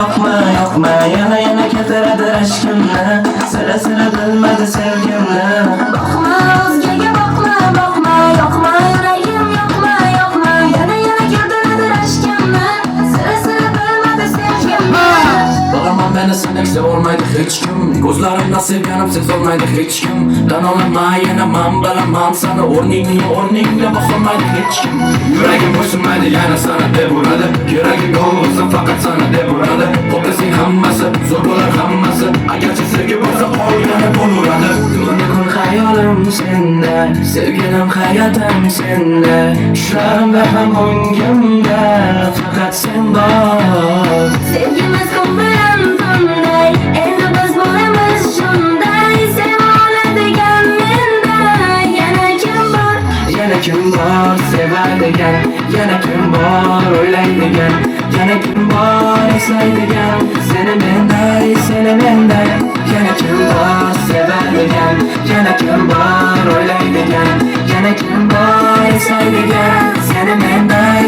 Yo'qma, yana keltiradi rashkimni, sira bilmadi sevgimni. Boqma, o'zgaga boqma, yoqma, yuragim yoqma, yana keltiradi rashkimni, sira bilmadi sevgimni. Bilaman meni seni sevolmaydi hech kim, ko'zlarimdan sevganim sezolmaydi hech kim. Tan olaman yana men bilaman seni, o'rningga bosolmaydi hech kim. Yuragim bo'ysunmaydi yana sana deb uradi, yuragim bo'lsa faqat sana deb uradi. Qo'plasang hammasi, zo'r bo'lar hammasi, agarchi sevgi bo'lsa qolgani bo'laveradi. Kun hayolim senda, sevgilim hayotim senda, tushlarimda ham o'ngimda faqat sen bor. Sevgimiz kun bilan tunday, endi biz bo'lamiz shunday. Seva oladigan menda yana kim bor? Yana kim bor sevadigan, yana kim bor o'ylaydigan, yana kim bor eslaydigan, seni menday. Yana kim bor sevadigan, yana kim bor o'ylaydigan, yana kim bor eslaydigan, seni menday.